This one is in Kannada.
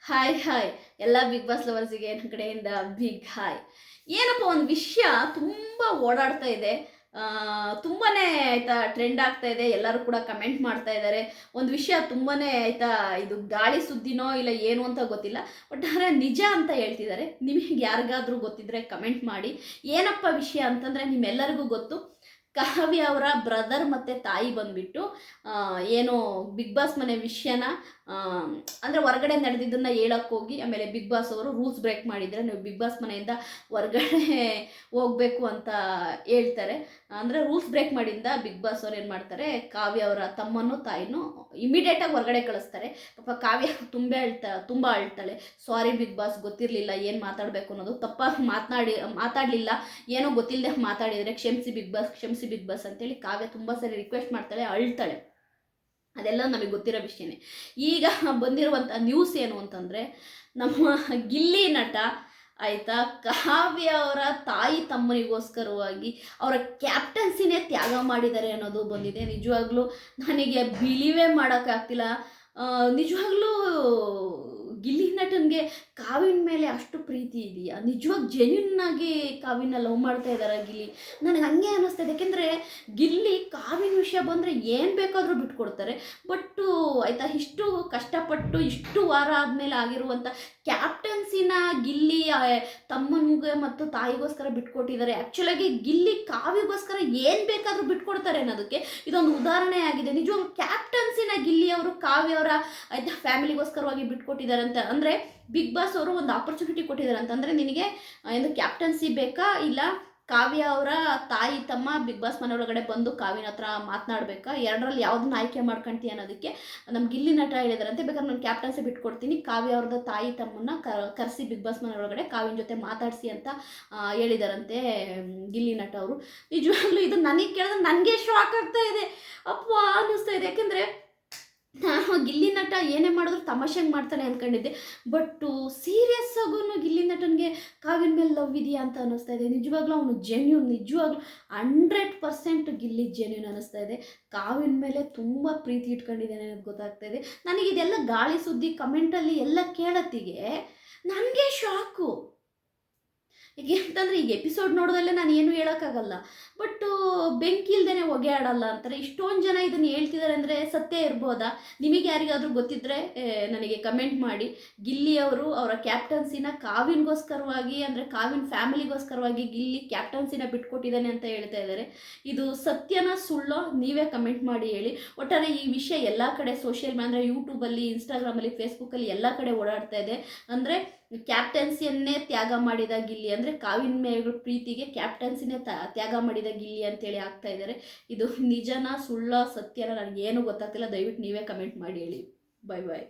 ಹಾಯ್ ಹಾಯ್ ಎಲ್ಲ ಬಿಗ್ ಬಾಸ್ ಲವರ್ಸಿಗೆ ನನ್ನ ಕಡೆಯಿಂದ ಬಿಗ್ ಹಾಯ್. ಏನಪ್ಪ ಒಂದು ವಿಷಯ ತುಂಬ ಓಡಾಡ್ತಾ ಇದೆ, ತುಂಬಾನೇ ಆಯ್ತಾ ಟ್ರೆಂಡ್ ಆಗ್ತಾ ಇದೆ. ಎಲ್ಲರೂ ಕೂಡ ಕಮೆಂಟ್ ಮಾಡ್ತಾ ಇದ್ದಾರೆ. ಒಂದು ವಿಷಯ ತುಂಬಾನೇ ಆಯ್ತಾ ಇದು ಗಾಳಿ ಸುದ್ದಿನೋ ಇಲ್ಲ ಏನು ಅಂತ ಗೊತ್ತಿಲ್ಲ, ಒಟ್ಟಾರೆ ನಿಜ ಅಂತ ಹೇಳ್ತಿದ್ದಾರೆ. ನಿಮಗೆ ಯಾರಿಗಾದ್ರೂ ಗೊತ್ತಿದ್ರೆ ಕಮೆಂಟ್ ಮಾಡಿ. ಏನಪ್ಪ ವಿಷಯ ಅಂತಂದ್ರೆ ನಿಮ್ಮೆಲ್ಲರಿಗೂ ಗೊತ್ತು, ಕಾವ್ಯ ಅವರ ಬ್ರದರ್ ಮತ್ತು ತಾಯಿ ಬಂದುಬಿಟ್ಟು ಏನು ಬಿಗ್ ಬಾಸ್ ಮನೆ ವಿಷಯನ ಅಂದರೆ ಹೊರಗಡೆ ನಡೆದಿದ್ದನ್ನು ಹೇಳಕ್ಕೆ ಹೋಗಿ ಆಮೇಲೆ ಬಿಗ್ ಬಾಸ್ ಅವರು ರೂಲ್ಸ್ ಬ್ರೇಕ್ ಮಾಡಿದರೆ ನೀವು ಬಿಗ್ ಬಾಸ್ ಮನೆಯಿಂದ ಹೊರಗಡೆ ಹೋಗಬೇಕು ಅಂತ ಹೇಳ್ತಾರೆ. ಅಂದರೆ ರೂಲ್ಸ್ ಬ್ರೇಕ್ ಮಾಡಿಂದ ಬಿಗ್ ಬಾಸ್ ಅವ್ರು ಏನು ಮಾಡ್ತಾರೆ, ಕಾವ್ಯ ಅವರ ತಮ್ಮನೂ ತಾಯಿನೂ ಇಮಿಡಿಯೇಟಾಗಿ ಹೊರಗಡೆ ಕಳಿಸ್ತಾರೆ. ಪಾಪ ಕಾವ್ಯ ತುಂಬ ಅಳ್ತಾಳೆ. ಸಾರಿ ಬಿಗ್ ಬಾಸ್, ಗೊತ್ತಿರಲಿಲ್ಲ ಏನು ಮಾತಾಡಬೇಕು ಅನ್ನೋದು, ತಪ್ಪಾಗಿ ಮಾತಾಡಲಿಲ್ಲ, ಏನೋ ಗೊತ್ತಿಲ್ಲದೆ ಮಾತಾಡಿದರೆ ಕ್ಷಮಿಸಿ ಬಿಗ್ ಬಾಸ್ ಅಂತೇಳಿ ಕಾವ್ಯ ತುಂಬ ಸರಿ ರಿಕ್ವೆಸ್ಟ್ ಮಾಡ್ತಾಳೆ, ಅಳ್ತಾಳೆ. ಅದೆಲ್ಲ ನಮಗೆ ಗೊತ್ತಿರೋ ವಿಷಯನೇ. ಈಗ ಬಂದಿರುವಂಥ ನ್ಯೂಸ್ ಏನು ಅಂತಂದರೆ, ನಮ್ಮ ಗಿಲ್ಲಿ ನಟ ಆಯಿತಾ ಕಾವ್ಯ ಅವರ ತಾಯಿ ತಮ್ಮನಿಗೋಸ್ಕರವಾಗಿ ಅವರ ಕ್ಯಾಪ್ಟನ್ಸಿನೇ ತ್ಯಾಗ ಮಾಡಿದ್ದಾರೆ ಅನ್ನೋದು ಬಂದಿದೆ. ನಿಜವಾಗ್ಲೂ ನನಗೆ ಬಿಲೀವೇ ಮಾಡೋಕ್ಕಾಗ್ತಿಲ್ಲ. ನಿಜವಾಗ್ಲೂ ಗಿಲ್ಲಿ ನಟನಿಗೆ ಕಾವಿನ ಮೇಲೆ ಅಷ್ಟು ಪ್ರೀತಿ ಇದೆಯಾ? ನಿಜವಾಗಿ ಜೆನ್ಯೂನ್ ಆಗಿ ಕಾವಿನ ಲವ್ ಮಾಡ್ತಾ ಇದ್ದಾರೆ ಗಿಲ್ಲಿ? ನನಗೆ ಹಂಗೆ ಅನ್ನಿಸ್ತದೆ. ಯಾಕೆಂದರೆ ಗಿಲ್ಲಿ ಕಾವಿನ ವಿಷಯ ಬಂದರೆ ಏನು ಬೇಕಾದರೂ ಬಿಟ್ಕೊಡ್ತಾರೆ. ಬಟ್ಟು ಆಯಿತಾ, ಇಷ್ಟು ಕಷ್ಟಪಟ್ಟು ಇಷ್ಟು ವಾರ ಆದಮೇಲೆ ಆಗಿರುವಂಥ ಕ್ಯಾಪ್ಟನ್ಸಿನ ಗಿಲ್ಲಿ ತಮ್ಮನಿಗೆ ಮತ್ತು ತಾಯಿಗೋಸ್ಕರ ಬಿಟ್ಕೊಟ್ಟಿದ್ದಾರೆ. ಆ್ಯಕ್ಚುಲಾಗಿ ಗಿಲ್ಲಿ ಕಾವಿಗೋಸ್ಕರ ಏನು ಬೇಕಾದರೂ ಬಿಟ್ಕೊಡ್ತಾರೆ ಅನ್ನೋದಕ್ಕೆ ಇದೊಂದು ಉದಾಹರಣೆ ಆಗಿದೆ. ನಿಜವಾಗ್ಲೂ ಕ್ಯಾಪ್ಟನ್ಸಿನ ಗಿಲ್ಲಿ ಅವರು ಕಾವ್ಯ ಅವರ ಆಯಿತಾ ಫ್ಯಾಮಿಲಿಗೋಸ್ಕರವಾಗಿ ಬಿಟ್ಕೊಟ್ಟಿದ್ದಾರೆ ಅಂತ ಅಂದರೆ ಬಿಗ್ ಬಾಸ್ ಅವರು ಒಂದು ಆಪರ್ಚುನಿಟಿ ಕೊಟ್ಟಿದ್ದಾರೆ ಅಂತಂದರೆ, ನಿನಗೆ ಎಂದು ಕ್ಯಾಪ್ಟನ್ಸಿ ಬೇಕಾ ಇಲ್ಲ ಕಾವ್ಯ ಅವರ ತಾಯಿ ತಮ್ಮ ಬಿಗ್ ಬಾಸ್ ಮನೆ ಒಳಗಡೆ ಬಂದು ಕಾವ್ಯನ ಹತ್ರ ಮಾತನಾಡಬೇಕಾ, ಎರಡರಲ್ಲಿ ಯಾವುದನ್ನ ಆಯ್ಕೆ ಮಾಡ್ಕೊಳ್ತೀಯ ಅನ್ನೋದಕ್ಕೆ ನಮ್ಮ ಗಿಲ್ಲಿ ನಟ ಹೇಳಿದಾರಂತೆ. ಬೇಕಾದ್ರೆ ನಾನು ಕ್ಯಾಪ್ಟನ್ಸಿ ಬಿಟ್ಕೊಡ್ತೀನಿ, ಕಾವ್ಯ ಅವ್ರದ್ದು ತಾಯಿ ತಮ್ಮನ್ನ ಕರೆಸಿ ಬಿಗ್ ಬಾಸ್ ಮನೆ ಒಳಗಡೆ ಕಾವ್ಯನ ಜೊತೆ ಮಾತಾಡಿಸಿ ಅಂತ ಹೇಳಿದಾರಂತೆ ಗಿಲ್ಲಿ ನಟ ಅವರು. ನಿಜವಾಗ್ಲೂ ಇದು ನನಗೆ ಕೇಳಿದ್ರೆ ನನಗೆ ಶಾಕ್ ಆಗ್ತಾ ಇದೆ, ಅಪ್ಪ ಅನ್ನಿಸ್ತಾ ಇದೆ. ಯಾಕೆಂದರೆ ನಾನು ಗಿಲ್ಲಿ ನಟ ಏನೇ ಮಾಡಿದ್ರು ತಮಾಷೆಗೆ ಮಾಡ್ತಾನೆ ಅಂದ್ಕೊಂಡಿದ್ದೆ, ಬಟ್ಟು ಸೀರಿಯಸ್ ಆಗೂ ಗಿಲ್ಲಿ ನಟನಿಗೆ ಕಾವ್ಯನ ಮೇಲೆ ಲವ್ ಇದೆಯಾ ಅಂತ ಅನ್ನಿಸ್ತಾ ಇದೆ. ನಿಜವಾಗ್ಲೂ ಅವನು ಜೆನ್ಯೂನ್, ನಿಜವಾಗ್ಲೂ 100% ಗಿಲ್ಲಿ ಜೆನ್ಯೂನ್ ಅನ್ನಿಸ್ತಾ ಇದೆ. ಕಾವ್ಯನ ಮೇಲೆ ತುಂಬ ಪ್ರೀತಿ ಇಟ್ಕೊಂಡಿದ್ದೇನೆ ಅನ್ನೋದು ಗೊತ್ತಾಗ್ತಾ ಇದೆ ನನಗೆ. ಇದೆಲ್ಲ ಗಾಳಿ ಸುದ್ದಿ ಕಮೆಂಟಲ್ಲಿ ಎಲ್ಲ ಕೇಳತ್ತಿಗೆ ನನಗೆ ಶಾಕು. ಈಗ ಅಂತಂದರೆ ಈಗ ಎಪಿಸೋಡ್ ನೋಡೋದಲ್ಲೇ ನಾನು ಏನು ಹೇಳೋಕ್ಕಾಗಲ್ಲ, ಬಟ್ಟು ಬೆಂಕಿ ಇಲ್ದೇ ಹೊಗೆ ಆಡಲ್ಲ ಅಂತಾರೆ. ಇಷ್ಟೊಂದು ಜನ ಇದನ್ನು ಹೇಳ್ತಿದ್ದಾರೆ ಅಂದರೆ ಸತ್ಯ ಇರ್ಬೋದಾ? ನಿಮಗೆ ಯಾರಿಗಾದರೂ ಗೊತ್ತಿದ್ದರೆ ನನಗೆ ಕಮೆಂಟ್ ಮಾಡಿ. ಗಿಲ್ಲಿ ಅವರು ಅವರ ಕ್ಯಾಪ್ಟನ್ಸಿನ ಕಾವಿನ್ಗೋಸ್ಕರವಾಗಿ ಅಂದರೆ ಕಾವಿನ ಫ್ಯಾಮಿಲಿಗೋಸ್ಕರವಾಗಿ ಗಿಲ್ಲಿ ಕ್ಯಾಪ್ಟನ್ಸಿನ ಬಿಟ್ಕೊಟ್ಟಿದ್ದಾನೆ ಅಂತ ಹೇಳ್ತಾ ಇದ್ದಾರೆ. ಇದು ಸತ್ಯನ ಸುಳ್ಳೋ ನೀವೇ ಕಮೆಂಟ್ ಮಾಡಿ ಹೇಳಿ. ಒಟ್ಟಾರೆ ಈ ವಿಷಯ ಎಲ್ಲ ಕಡೆ ಸೋಷಿಯಲ್ ಮೀಡಿಯಾ ಅಂದರೆ ಯೂಟ್ಯೂಬಲ್ಲಿ, ಇನ್ಸ್ಟಾಗ್ರಾಮಲ್ಲಿ, ಫೇಸ್ಬುಕ್ಕಲ್ಲಿ ಎಲ್ಲ ಕಡೆ ಓಡಾಡ್ತಾ ಇದೆ. ಅಂದರೆ ಕ್ಯಾಪ್ಟನ್ಸಿಯನ್ನೇ ತ್ಯಾಗ ಮಾಡಿದ ಗಿಲ್ಲಿ ಅಂದರೆ ಕಾವಿನ ಮೇಲೆ ಪ್ರೀತಿಗೆ ಕ್ಯಾಪ್ಟನ್ಸಿನೇ ತ್ಯಾಗ ಮಾಡಿದ ಗಿಲ್ಲಿ ಅಂತೇಳಿ ಆಗ್ತಾ ಇದ್ದಾರೆ. ಇದು ನಿಜನಾ ಸುಳ್ಳ ಸತ್ಯನ ನನಗೇನು ಗೊತ್ತಾಗ್ತಿಲ್ಲ. ದಯವಿಟ್ಟು ನೀವೇ ಕಮೆಂಟ್ ಮಾಡಿ ಹೇಳಿ. ಬಾಯ್ ಬಾಯ್.